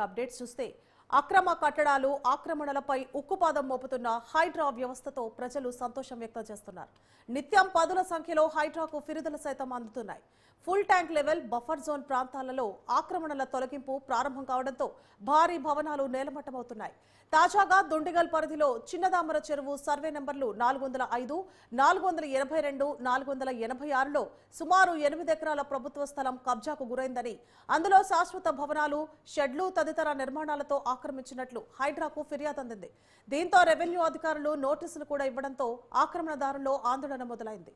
Updates చూస్తే అక్రమ కట్టడాలు ఆక్రమణలపై ఉక్కుపాదం మోపుతున్న హైడ్రా వ్యవస్థతో ప్రజలు సంతోషం వ్యక్తం చేస్తున్నారు. నిత్యం పదుల సంఖ్యలో హైడ్రాకు ఫిర్యాదులు సైతం అందుతున్నాయి. Full tank level buffer zone ప్రాంతాలలో ఆక్రమణల తొలగింపు ప్రారంభం కావడంతో భారీ భవనాలు నేలమట్టమవుతున్నాయి. తాజాగా దుండిగల్ పరిధిలో చిన్నదామర చెరువు సర్వే నంబర్లు 405, 482, 486లో సుమారు 8 ఎకరాల ప్రభుత్వ స్థలం కబ్జాకు గురైందని, అందులో శాశ్వత భవనాలు, షెడ్లు తదితర నిర్మాణాలతో ఆక్రమించినట్లు హైడ్రాకు ఫిర్యాదు అందింది. దీంతో రెవెన్యూ అధికారులు నోటీసులు కూడా ఇవ్వడంతో ఆక్రమణదారుల్లో ఆందోళన మొదలైంది.